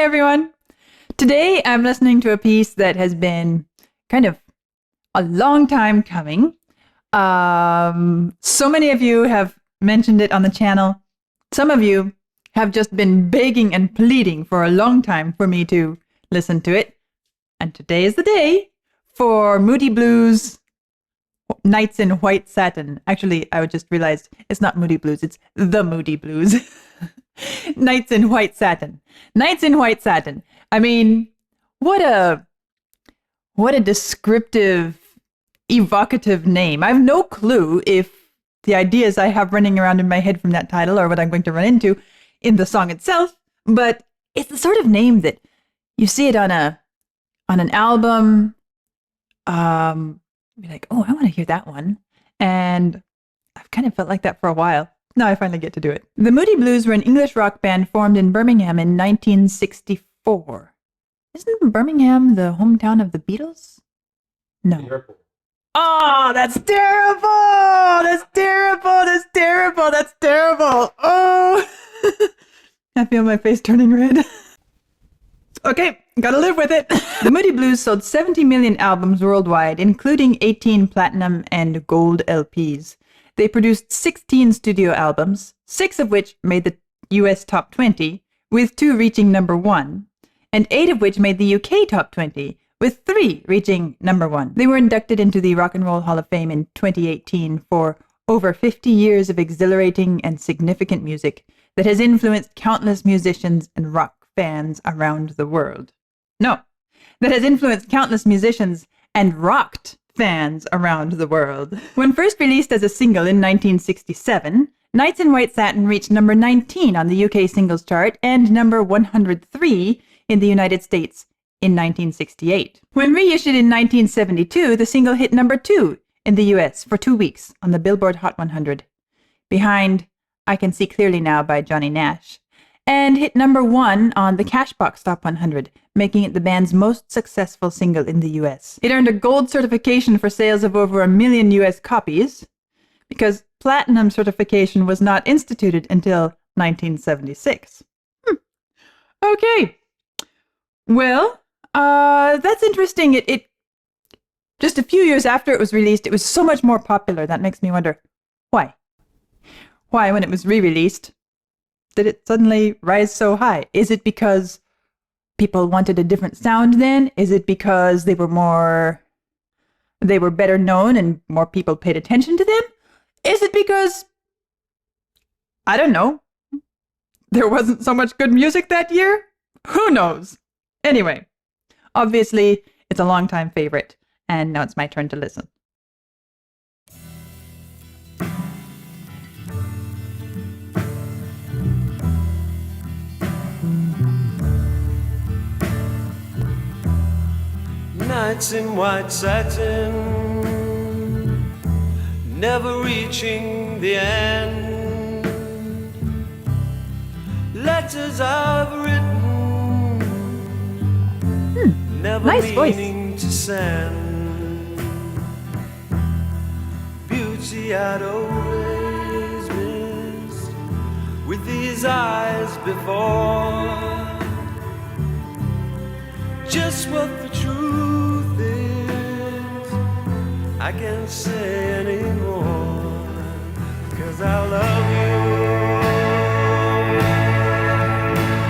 Hi, everyone. Today, I'm listening to a piece that has been kind of a long time coming. So many of you have mentioned it on the channel. Some of you have just been begging and pleading for a long time for me to listen to it. And today is the day for Moody Blues, Nights in White Satin. Actually, I just realized it's not Moody Blues, it's The Moody Blues. Nights in White Satin. Nights in White Satin. I mean, what a descriptive, evocative name. I have no clue if the ideas I have running around in my head from that title are what I'm going to run into in the song itself, but it's the sort of name that you see it on an album, be like, oh, I want to hear that one. And I've kind of felt like that for a while. Now I finally get to do it. The Moody Blues were an English rock band formed in Birmingham in 1964. Isn't Birmingham the hometown of the Beatles? No. Oh, that's terrible! That's terrible! That's terrible! That's terrible! Oh! I feel my face turning red. Okay, gotta live with it. The Moody Blues sold 70 million albums worldwide, including 18 platinum and gold LPs. They produced 16 studio albums, 6 of which made the US top 20, with 2 reaching number 1, and 8 of which made the UK top 20, with 3 reaching number 1. They were inducted into the Rock and Roll Hall of Fame in 2018 for over 50 years of exhilarating and significant music that has influenced countless musicians and rock fans around the world. No, that has influenced countless musicians and rocked fans around the world. When first released as a single in 1967, Nights in White Satin reached number 19 on the UK singles chart and number 103 in the United States in 1968. When reissued in 1972, the single hit number 2 in the US for 2 weeks on the Billboard Hot 100, behind I Can See Clearly Now by Johnny Nash, and hit number 1 on the Cashbox Top 100, making it the band's most successful single in the US. It earned a gold certification for sales of over 1 million US copies, because platinum certification was not instituted until 1976. Okay. Well, that's interesting. It just a few years after it was released, it was so much more popular. That makes me wonder, why? Why, when it was re-released, did it suddenly rise so high? Is it because people wanted a different sound then? Is it because they were better known and more people paid attention to them? Is it because, I don't know, there wasn't so much good music that year? Who knows? Anyway, obviously, it's a longtime favorite, and now it's my turn to listen. Nights in white satin, never reaching the end. Letters I've written, never nice meaning voice to send. Beauty I'd always missed with these eyes before. Just what the truth is, I can't say anymore, 'cause I love you.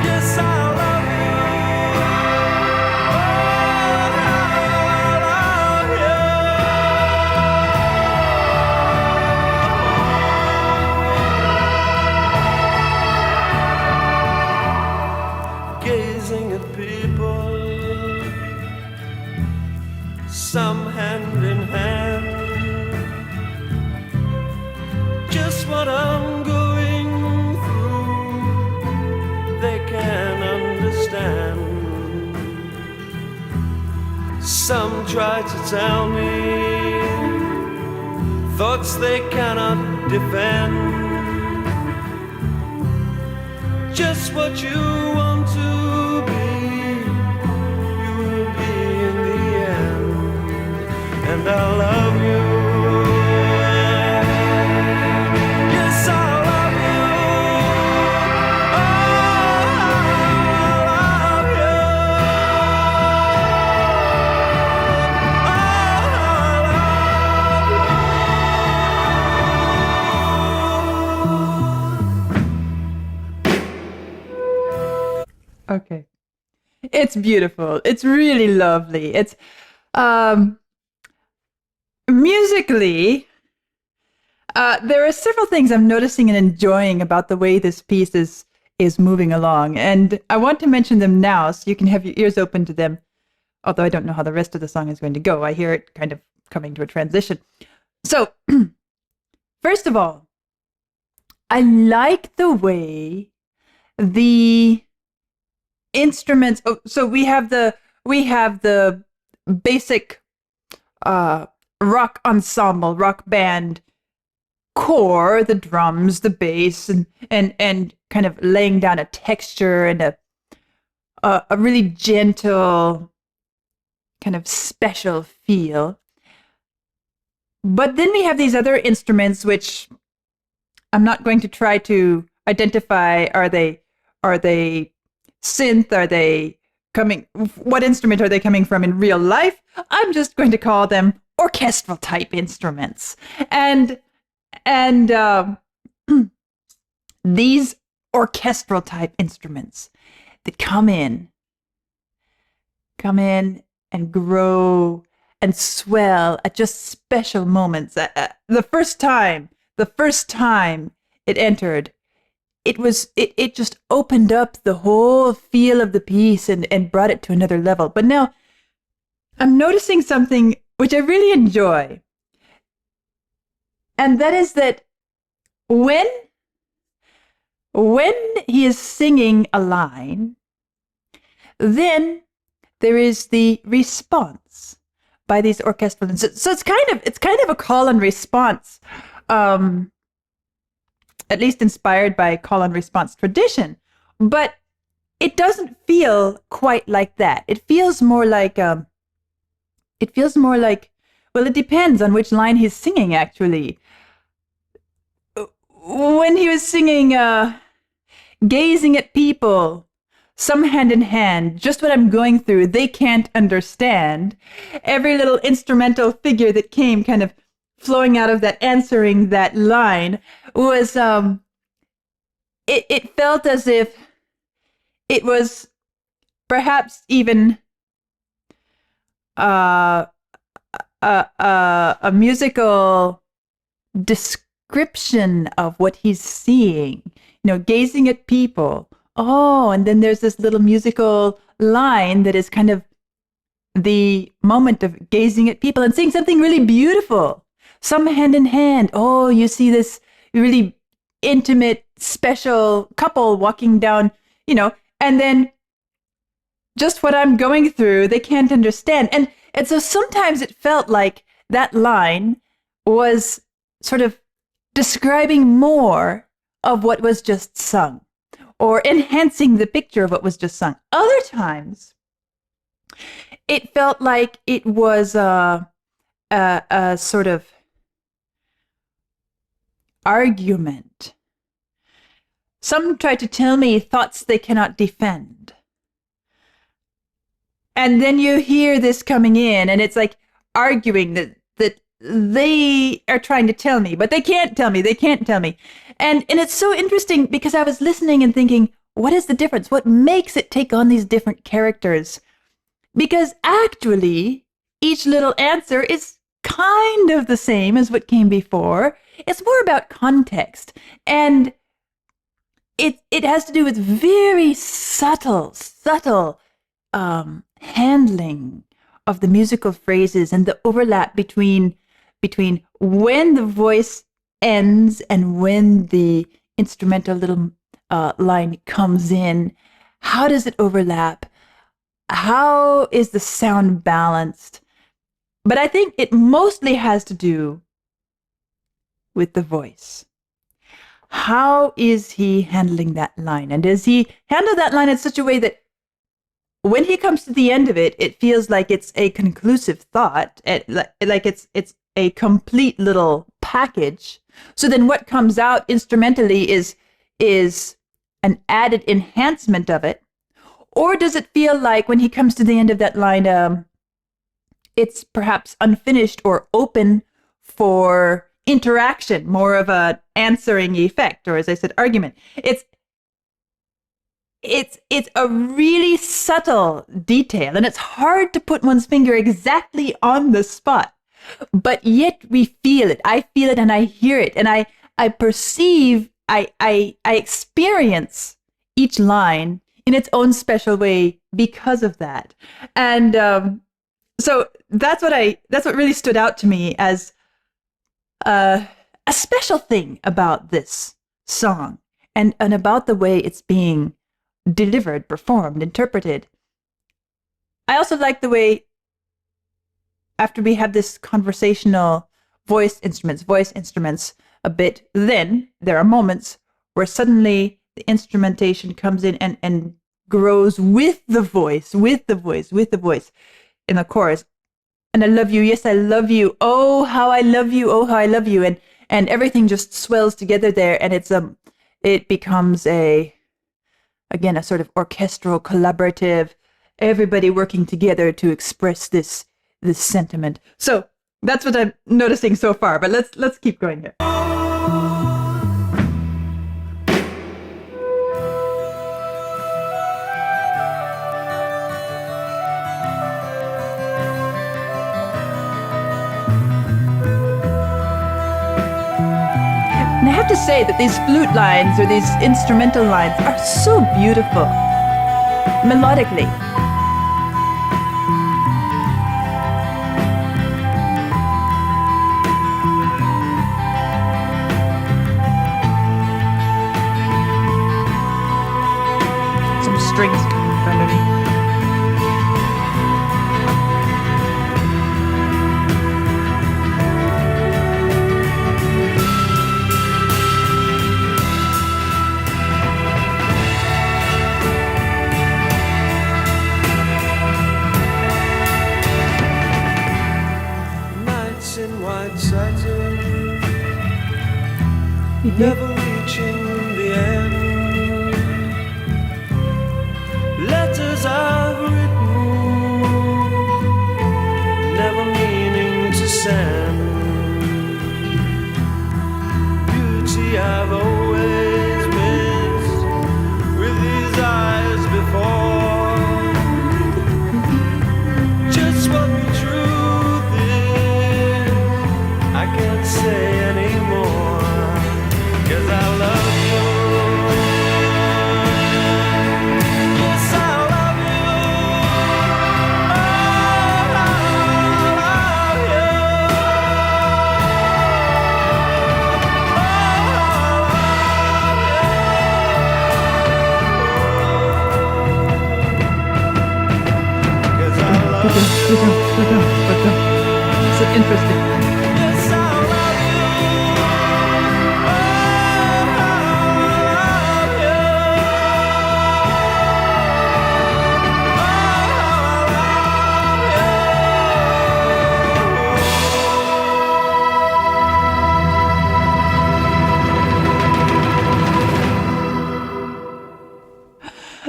Yes, I love you. Oh, I love you. Gazing at people, some hand in hand, just what I'm going through, they can understand. Some try to tell me thoughts they cannot defend, just what you want to be, you will be in the end. And I love you. Yes, I love you. Oh, I love Okay. It's beautiful. It's really lovely. It's um musically, there are several things I'm noticing and enjoying about the way this piece is moving along, and I want to mention them now so you can have your ears open to them. Although I don't know how the rest of the song is going to go, I hear it kind of coming to a transition. So, first of all, I like the way the instruments. Oh, so we have the basic rock ensemble, rock band core, the drums, the bass, and kind of laying down a texture and a really gentle kind of special feel. But then we have these other instruments, which I'm not going to try to identify. Are they synth? Are they coming? What instrument are they coming from in real life? I'm just going to call them orchestral type instruments. And these orchestral type instruments that come in and grow and swell at just special moments. The first time it entered, it just opened up the whole feel of the piece and brought it to another level. But now I'm noticing something which I really enjoy. And that is that when he is singing a line, then there is the response by these orchestral instruments. So it's kind of a call and response, at least inspired by call and response tradition. But it doesn't feel quite like that. It feels more like well, it depends on which line he's singing, actually. When he was singing gazing at people, some hand in hand, just what I'm going through, they can't understand. Every little instrumental figure that came kind of flowing out of that, answering that line, was, it felt as if it was perhaps even a musical description of what he's seeing, gazing at people. Oh, and then there's this little musical line that is kind of the moment of gazing at people and seeing something really beautiful. Some hand in hand. Oh, you see this really intimate, special couple walking down, and then just what I'm going through, they can't understand. And so sometimes it felt like that line was sort of describing more of what was just sung, or enhancing the picture of what was just sung. Other times, it felt like it was a sort of argument. Some try to tell me thoughts they cannot defend. And then you hear this coming in, and it's like arguing that they are trying to tell me, but they can't tell me. And it's so interesting because I was listening and thinking, what is the difference? What makes it take on these different characters? Because actually, each little answer is kind of the same as what came before. It's more about context. And it has to do with very subtle handling of the musical phrases and the overlap between when the voice ends and when the instrumental little line comes in. How does it overlap? How is the sound balanced? But I think it mostly has to do with the voice. How is he handling that line? And does he handle that line in such a way that when he comes to the end of it, it feels like it's a conclusive thought, like it's a complete little package. So then what comes out instrumentally is an added enhancement of it? Or does it feel like when he comes to the end of that line, it's perhaps unfinished or open for interaction, more of an answering effect, or as I said, argument. it's a really subtle detail, and it's hard to put one's finger exactly on the spot. But yet we feel it. I feel it, and I hear it, and I perceive. I experience each line in its own special way because of that. And so that's what really stood out to me as a special thing about this song, and about the way it's being delivered, performed, interpreted. I also like the way, after we have this conversational voice instruments a bit, then there are moments where suddenly the instrumentation comes in and grows with the voice in the chorus. And I love you, yes, I love you. Oh, how I love you, oh, how I love you. And everything just swells together there, and it becomes a sort of orchestral, collaborative, everybody working together to express this sentiment. So that's what I'm noticing so far, but let's keep going here. And I have to say that these flute lines or these instrumental lines are so beautiful, melodically. Some strings coming in front of me. Nights in white satin, never reaching the end. Letters I've written, never meaning to send. Beauty I've always missed with these eyes before. Just what the truth is, I can't say anymore, 'cause I love you. Yes, I love you. Oh, I love you. Oh, 'cause I love you. So interesting. Yes, I love you. Oh, I love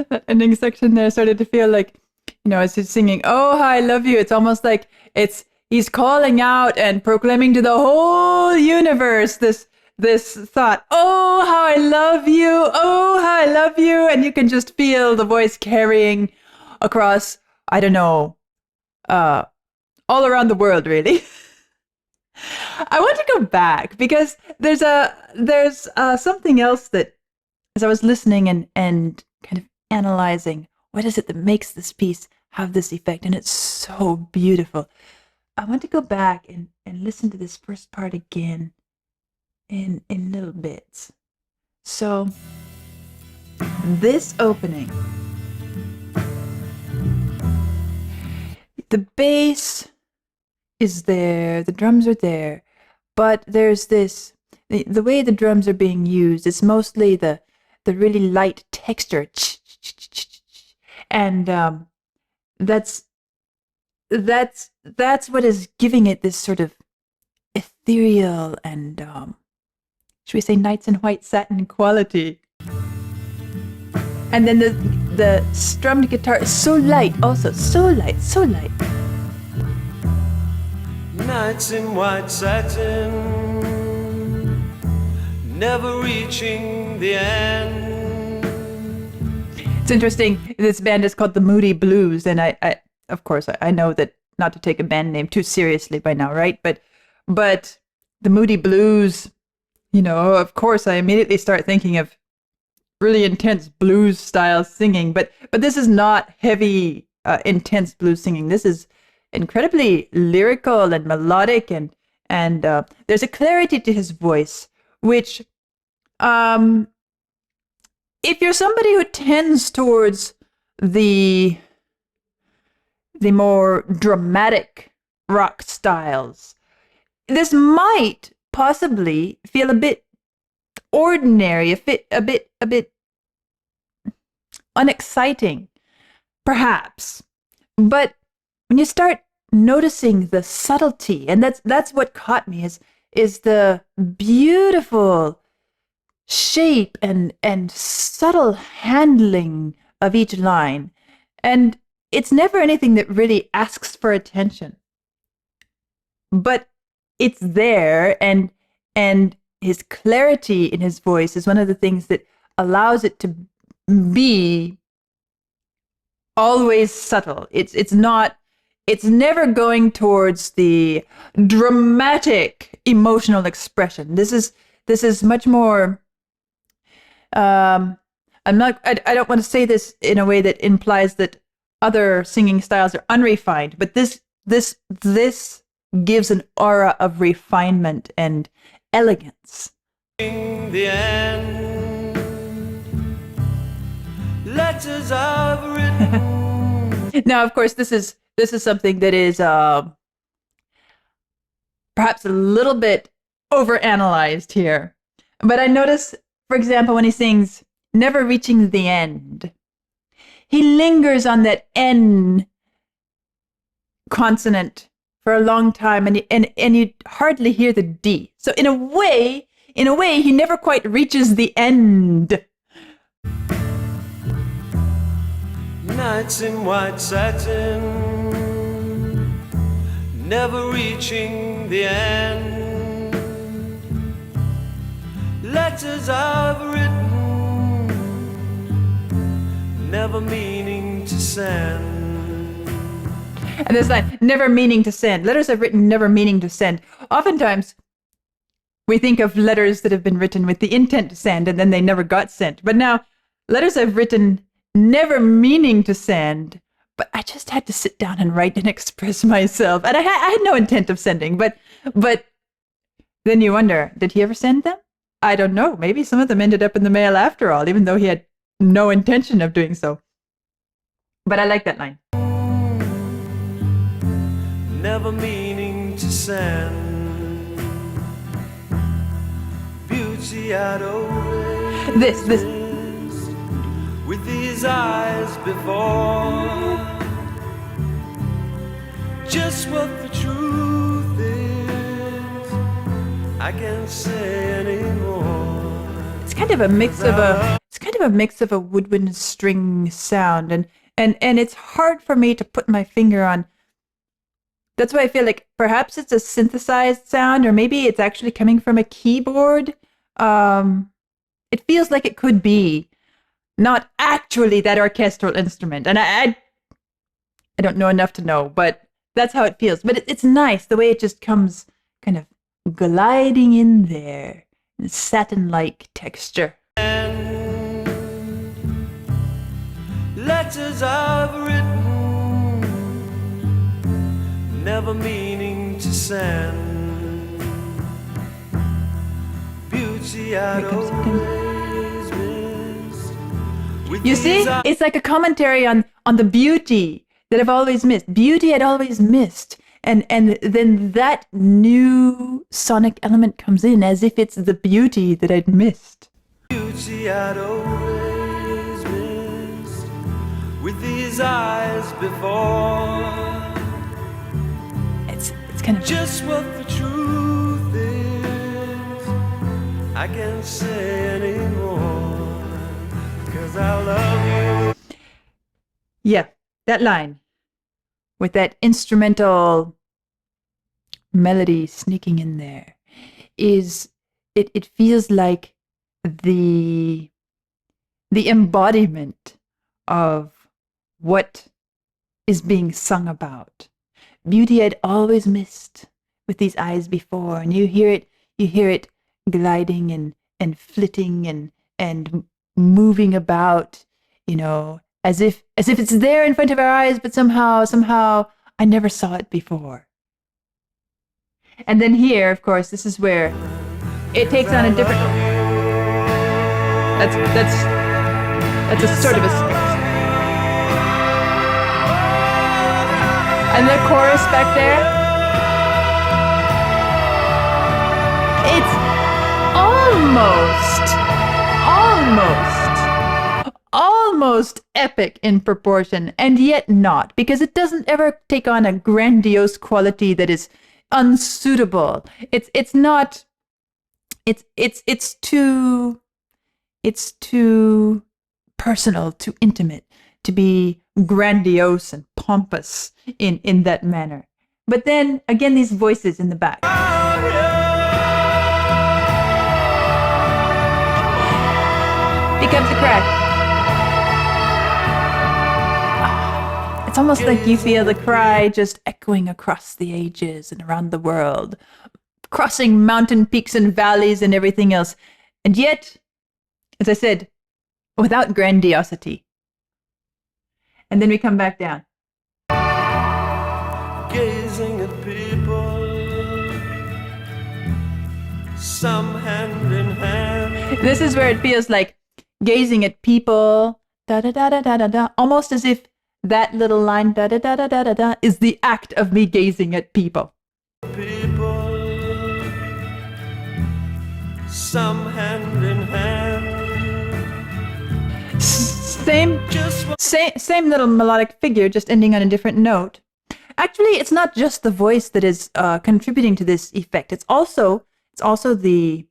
you. That ending section there started to feel like, as he's singing, oh, how I love you. It's almost like he's calling out and proclaiming to the whole universe this thought, oh, how I love you. Oh, how I love you. And you can just feel the voice carrying across, I don't know, all around the world, really. I want to go back because there's something else that, as I was listening and kind of analyzing, what is it that makes this piece have this effect? And it's so beautiful. I want to go back and listen to this first part again in little bits. So this opening, the bass is there, the drums are there, but there's this, the way the drums are being used, it's mostly the really light texture, and that's what is giving it this sort of ethereal and should we say nights in white satin quality. And then the strummed guitar is so light, also so light. Nights in white satin, never reaching the end. It's interesting. This band is called the Moody Blues, and I of course, I know that not to take a band name too seriously by now, right? But the Moody Blues, of course, I immediately start thinking of really intense blues style singing. But this is not heavy, intense blues singing. This is incredibly lyrical and melodic, and there's a clarity to his voice, which, if you're somebody who tends towards the more dramatic rock styles, this might possibly feel a bit ordinary, a bit unexciting, perhaps. But when you start noticing the subtlety, and that's what caught me, is the beautiful shape and subtle handling of each line. And it's never anything that really asks for attention, but it's there, and his clarity in his voice is one of the things that allows it to be always subtle. It's never going towards the dramatic emotional expression. This is much more, I don't want to say this in a way that implies that other singing styles are unrefined, but this gives an aura of refinement and elegance. The end, letters I've written. Now, of course, this is something that is perhaps a little bit overanalyzed here. But I notice, for example, when he sings "Never Reaching the End," he lingers on that N consonant for a long time, and you hardly hear the D. So in a way, he never quite reaches the end. Nights in white satin, never reaching the end. Letters I've written, never meaning to send. And this line, never meaning to send. Letters I've written, never meaning to send. Oftentimes, we think of letters that have been written with the intent to send, and then they never got sent. But now, letters I've written, never meaning to send, but I just had to sit down and write and express myself. And I had no intent of sending, but then you wonder, did he ever send them? I don't know. Maybe some of them ended up in the mail after all, even though he had no intention of doing so. But I like that line. Never meaning to send. Beauty I'd always This. missed with these eyes before. Just what the truth is, I can't say anymore. It's kind of a mix of a woodwind string sound, and it's hard for me to put my finger on. That's why I feel like perhaps it's a synthesized sound, or maybe it's actually coming from a keyboard. It feels like it could be not actually that orchestral instrument, and I don't know enough to know, but that's how it feels. But it's nice the way it just comes kind of gliding in there, satin-like texture. And letters I've written, never meaning to send. Beauty I'd always missed. You see, it's like a commentary on the beauty that I've always missed. Beauty I'd always missed. And then that new sonic element comes in as if it's the beauty that I'd missed. Beauty I'd always missed with these eyes before. It's kind of Just what the truth is, I can't say anymore, 'cause I love you. Yeah, that line with that instrumental melody sneaking in there is it feels like the embodiment of what is being sung about. Beauty I'd always missed with these eyes before, and you hear it gliding and flitting and moving about, as if it's there in front of our eyes, but somehow I never saw it before. And then here, of course, this is where it takes on a different. That's a sort of a. And the chorus back there, it's almost epic in proportion, and yet not, because it doesn't ever take on a grandiose quality that is unsuitable. It's not. It's too personal, too intimate to be grandiose and pompous in that manner. But then again, these voices in the back. Becomes a crash. It's almost like you feel the cry just echoing across the ages and around the world, crossing mountain peaks and valleys and everything else. And yet, as I said, without grandiosity. And then we come back down. Gazing at people, some hand in hand. This is where it feels like gazing at people, da da da da da da da, almost as if that little line, da da da da da da da, is the act of me gazing at people. People, some hand in hand. Same little melodic figure, just ending on a different note. Actually, it's not just the voice that is contributing to this effect. It's also the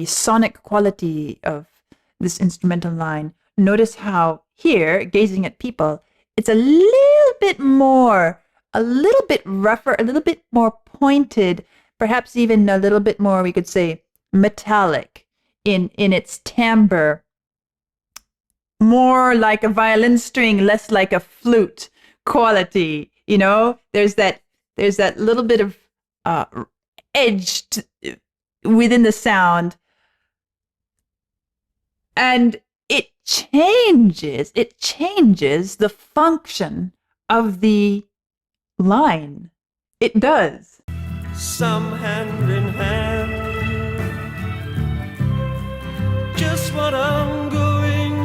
sonic quality of this instrumental line. Notice how here, gazing at people, it's a little bit rougher, a little bit more pointed, perhaps even a little bit more, we could say, metallic in its timbre. More like a violin string, less like a flute quality. There's that little bit of edge within the sound, and it changes the function of the line. It does. Some hand in hand. Just what I'm going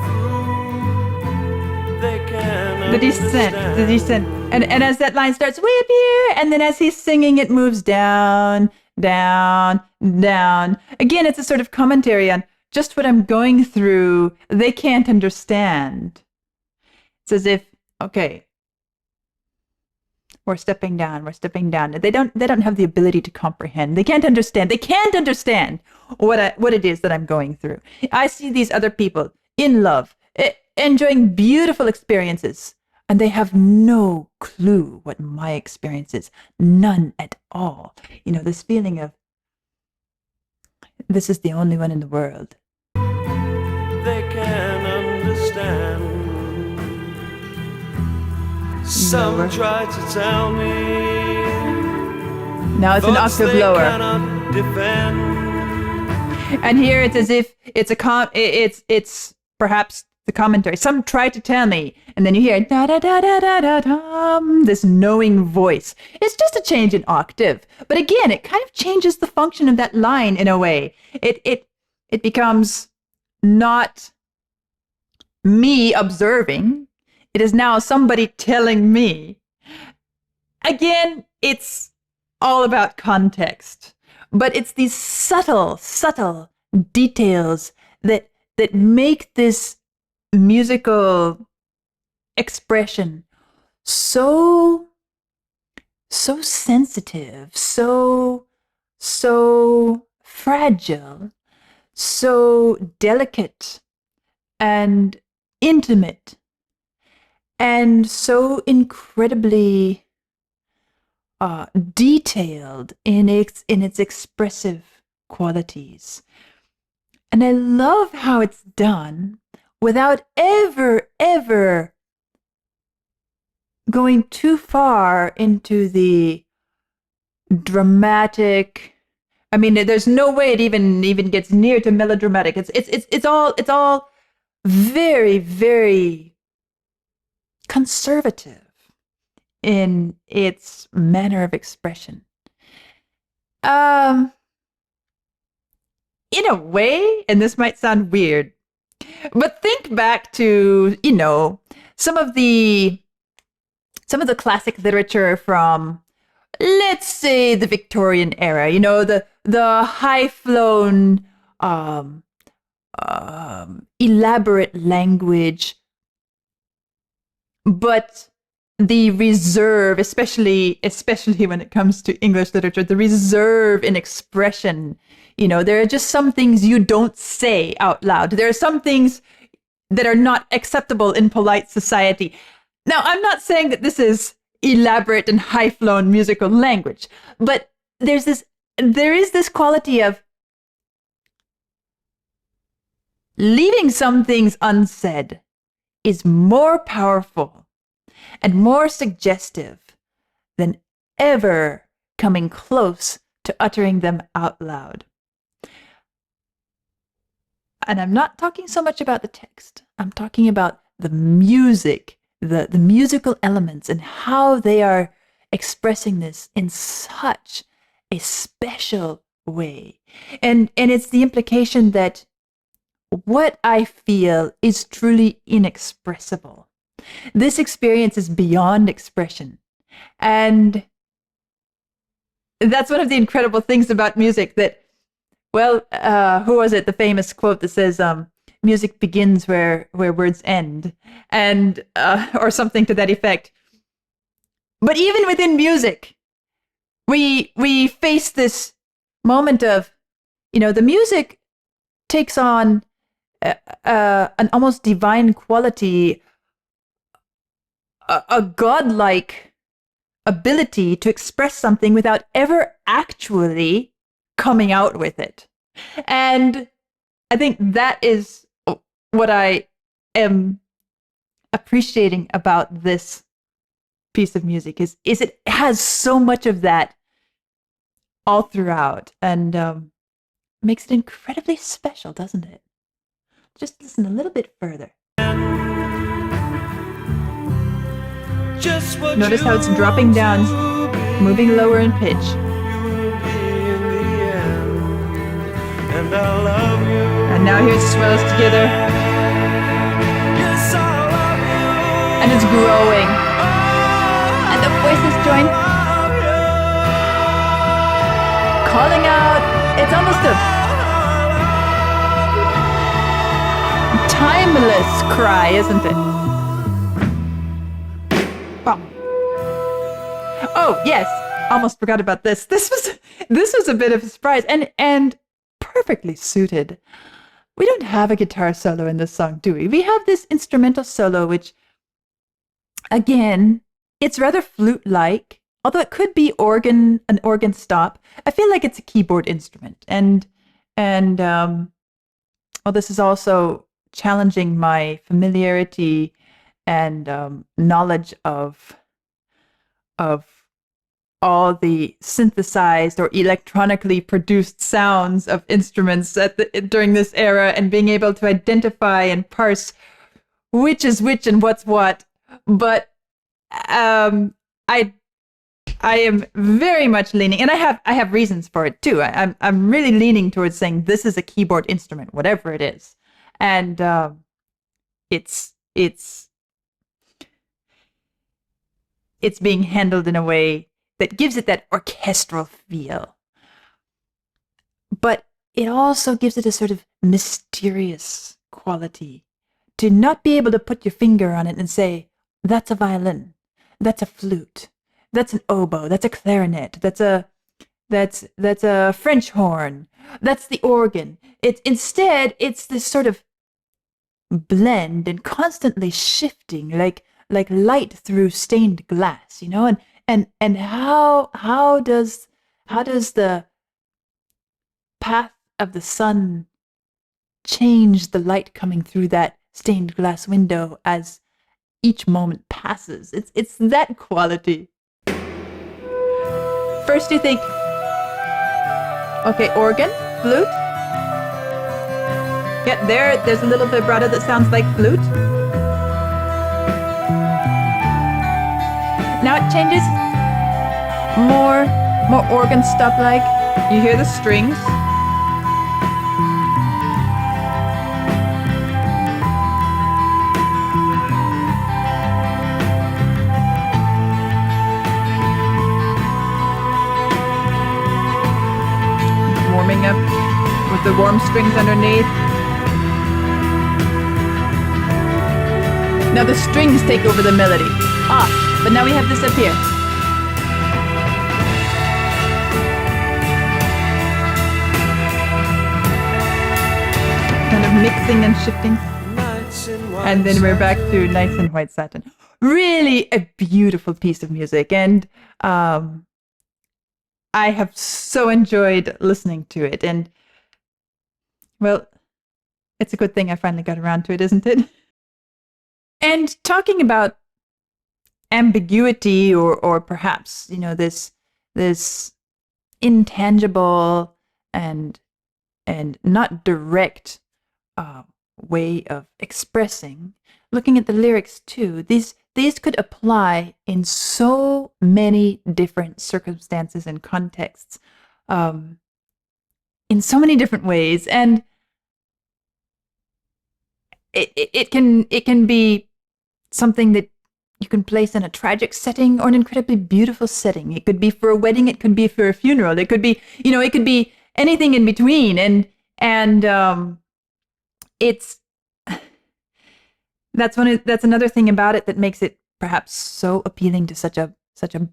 through, they can the descent. And as that line starts way up here, and then as he's singing, it moves down, down, down. Again, it's a sort of commentary on just what I'm going through. They can't understand. It's as if, okay, we're stepping down. They don't have the ability to comprehend. They can't understand what it is that I'm going through. I see these other people in love, enjoying beautiful experiences, and they have no clue what my experience is. None at all. This feeling of, this is the only one in the world. They can understand. Some try to tell me. Now it's an octave lower. And here it's as if it's perhaps the commentary. Some try to tell me, and then you hear da da da da da da da, this knowing voice. It's just a change in octave, but again, it kind of changes the function of that line in a way. It becomes not me observing. It is now somebody telling me. Again, it's all about context, but it's these subtle details that make this musical expression so sensitive, so fragile, so delicate and intimate, and so incredibly detailed in its expressive qualities. And I love how it's done without ever going too far into the dramatic. I mean, there's no way it even gets near to melodramatic. It's all very, very conservative in its manner of expression. In a way, and this might sound weird, but think back to, some of the classic literature from, let's say, the Victorian era, the high-flown, elaborate language, but the reserve, especially when it comes to English literature, the reserve in expression. There are just some things you don't say out loud. There are some things that are not acceptable in polite society. Now, I'm not saying that this is elaborate and high-flown musical language, but there is this quality of leaving some things unsaid is more powerful and more suggestive than ever coming close to uttering them out loud. And I'm not talking so much about the text. I'm talking about the music, the musical elements, and how they are expressing this in such a special way. And it's the implication that what I feel is truly inexpressible. This experience is beyond expression. And that's one of the incredible things about music that, who was it? The famous quote that says, music begins where words end, and or something to that effect. But even within music, we face this moment of, the music takes on an almost divine quality, a godlike ability to express something without ever actually coming out with it. And I think that is what I am appreciating about this piece of music is it has so much of that all throughout, and makes it incredibly special, doesn't it? Just listen a little bit further. Notice how it's dropping down, moving lower in pitch. And now here it swells together. And it's growing. And the voices join. Calling out. It's almost a timeless cry, isn't it? Oh, yes. Almost forgot about this. This was a bit of a surprise and perfectly suited. We don't have a guitar solo in this song, do we? We have this instrumental solo, which, again, it's rather flute-like, although it could be an organ stop. I feel like it's a keyboard instrument, and this is also challenging my familiarity and knowledge of all the synthesized or electronically produced sounds of instruments during this era, and being able to identify and parse which is which and what's what. But I am very much leaning, and I have reasons for it too. I'm really leaning towards saying this is a keyboard instrument, whatever it is, and it's being handled in a way that gives it that orchestral feel. But it also gives it a sort of mysterious quality, to not be able to put your finger on it and say, that's a violin, that's a flute, that's an oboe, that's a clarinet, that's a French horn, that's the organ. Instead, it's this sort of blend and constantly shifting, like light through stained glass, and how does the path of the sun change the light coming through that stained glass window as each moment passes. It's that quality. First you think, okay, organ, flute. Yeah, there's a little vibrato that sounds like flute. Now it changes, more organ stuff like. You hear the strings. Warming up with the warm strings underneath. Now the strings take over the melody. But now we have this up here. Kind of mixing and shifting. And then we're back to Nights in White Satin. Really a beautiful piece of music. And I have so enjoyed listening to it. And, well, it's a good thing I finally got around to it, isn't it? And talking about ambiguity or perhaps, this intangible and not direct way of expressing, looking at the lyrics too, these could apply in so many different circumstances and contexts, in so many different ways, and it can be something that you can place in a tragic setting or an incredibly beautiful setting. It could be for a wedding, it could be for a funeral, it could be, it could be anything in between, and it's that's another thing about it that makes it perhaps so appealing to such a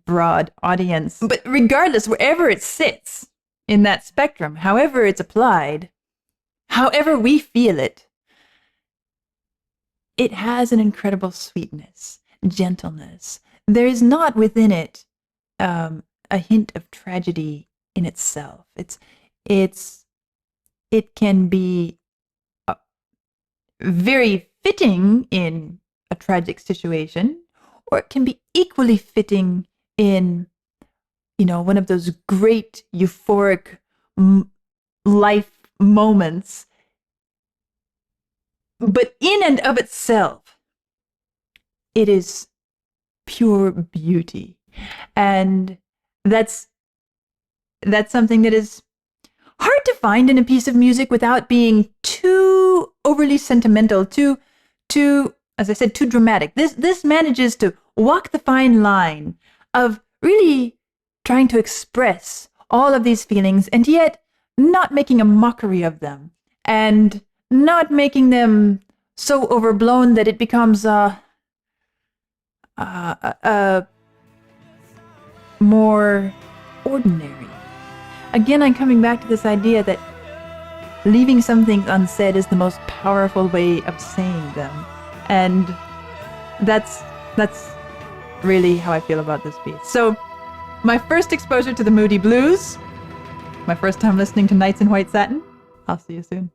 broad audience. But regardless, wherever it sits in that spectrum, however it's applied, however we feel it, it has an incredible sweetness, gentleness. There is not within it a hint of tragedy in itself. It can be very fitting in a tragic situation, or it can be equally fitting in, one of those great euphoric life moments. But in and of itself, it is pure beauty. And that's something that is hard to find in a piece of music without being too overly sentimental, too, as I said, too dramatic. This manages to walk the fine line of really trying to express all of these feelings and yet not making a mockery of them and not making them so overblown that it becomes more ordinary. Again, I'm coming back to this idea that leaving some things unsaid is the most powerful way of saying them. And that's really how I feel about this piece. So, my first exposure to the Moody Blues, my first time listening to Nights in White Satin. I'll see you soon.